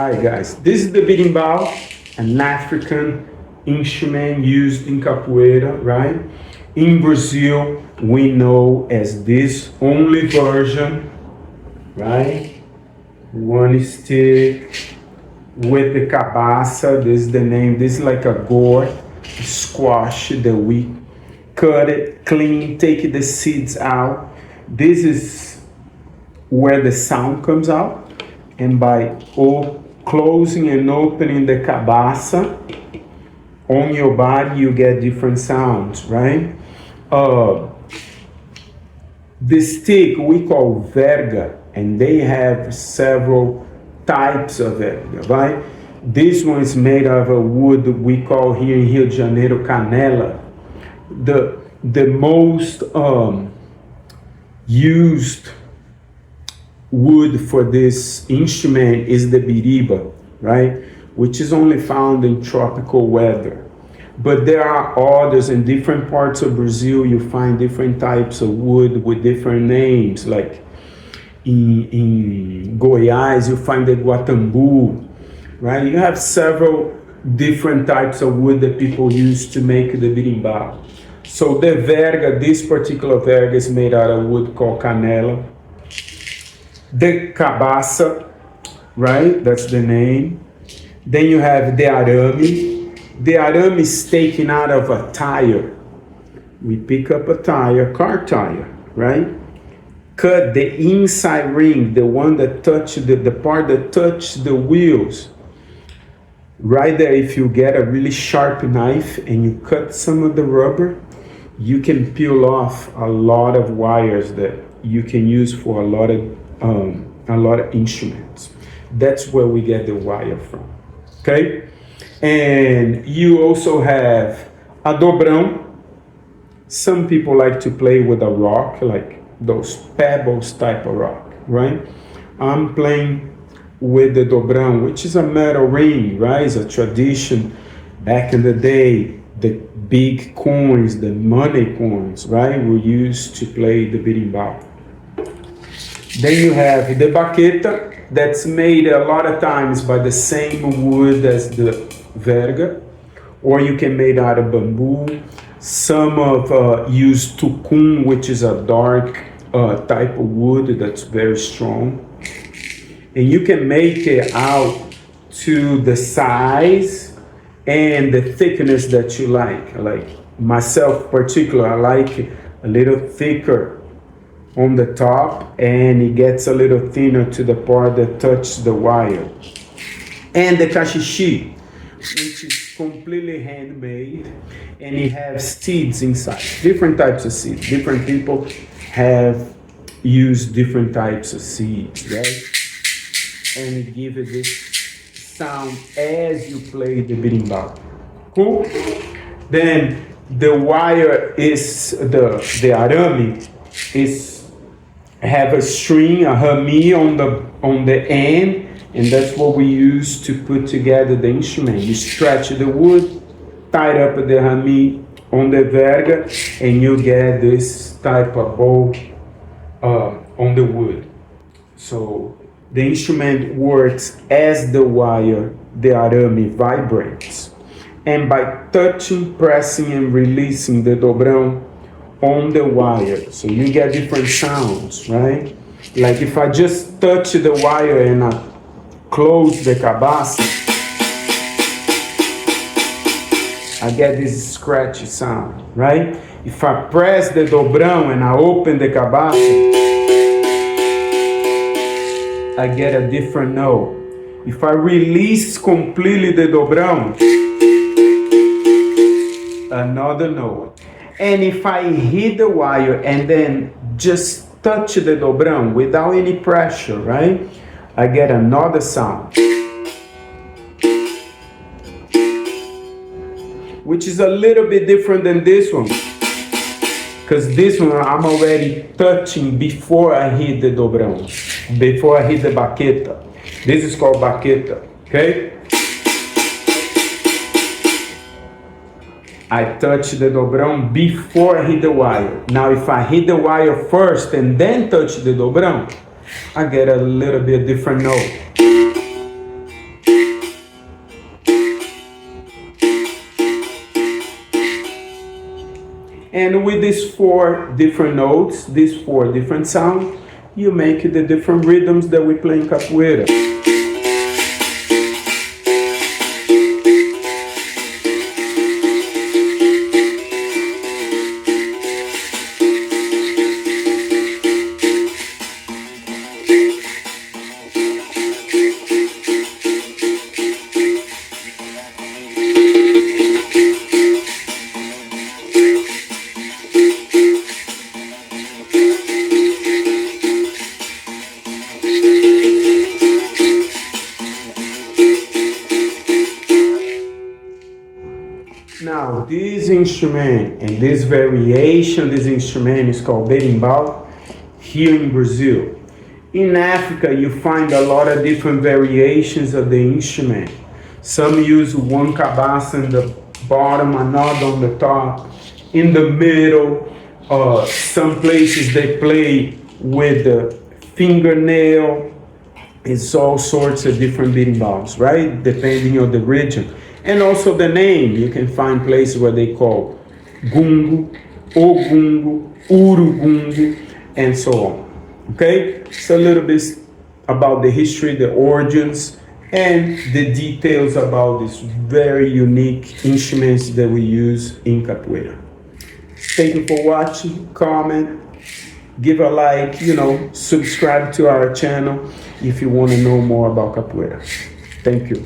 Alright guys, this is the Berimbau, an African instrument used in capoeira, right? In Brazil, we know as this only version, right? One stick with the cabaça, this is the name, this is like a gourd, squash that we cut it, clean, take the seeds out. This is where the sound comes out. And by closing and opening the cabaça on your body, you get different sounds, right? The stick we call verga, and they have several types of verga, right? This one is made of a wood we call here in Rio de Janeiro canela. The most used wood for this instrument is the biriba, right? Which is only found in tropical weather. But there are others in different parts of Brazil. You find different types of wood with different names. Like in Goiás, you find the guatambu, right? You have several different types of wood that people use to make the berimbau. So the verga, this particular verga is made out of wood called canela. The cabaça, right? That's the name. Then you have the arame. The arame is taken out of a tire. We pick up a tire, car tire, right? Cut the inside ring, the one that touches the part that touches the wheels. Right there, if you get a really sharp knife and you cut some of the rubber, you can peel off a lot of wires that you can use for a lot of instruments. That's where we get the wire from, okay? And you also have a dobrão. Some people like to play with a rock, like those pebbles type of rock, right? I'm playing with the dobrão, which is a metal ring, right? It's a tradition back in the day. The big coins, the money coins, right, were used to play the berimbau. Then you have the baqueta, that's made a lot of times by the same wood as the verga, or you can make out of bamboo. Some of use tucum, which is a dark type of wood that's very strong. And you can make it out to the size and the thickness that you like. Like myself particular, I like a little thicker on the top and it gets a little thinner to the part that touches the wire. And the cachixi, which is completely handmade and it has seeds inside, different types of seeds. Different people have used different types of seeds, right? And it gives it this sound as you play the berimbau. Cool? Then the wire is the arame is have a string, a rami on the end, and that's what we use to put together the instrument. You stretch the wood, tie up the rami on the verga, and you get this type of bow on the wood. So the instrument works as the wire, the arame vibrates. And by touching, pressing, and releasing the dobrão on the wire, so you get different sounds, right? Like if I just touch the wire and I close the cabaça, I get this scratchy sound, right? If I press the dobrão and I open the cabaça, I get a different note. If I release completely the dobrão, another note. And if I hit the wire and then just touch the dobrão without any pressure, right? I get another sound. Which is a little bit different than this one. Because this one I'm already touching before I hit the dobrão, before I hit the baqueta. This is called baqueta, okay? I touch the dobrão before I hit the wire. Now if I hit the wire first and then touch the dobrão, I get a little bit different note. And with these 4 different notes, these 4 different sounds, you make the different rhythms that we play in capoeira. Now, this instrument and this variation, this instrument is called Berimbau here in Brazil. In Africa, you find a lot of different variations of the instrument. Some use one cabaça in the bottom, another on the top, in the middle. Some places they play with the fingernail. It's all sorts of different berimbaus, right? Depending on the region. And also the name, you can find places where they call gungu, ogungu, urugungu, and so on. Okay? So a little bit about the history, the origins, and the details about these very unique instruments that we use in capoeira. Thank you for watching, comment, give a like, subscribe to our channel if you want to know more about capoeira. Thank you.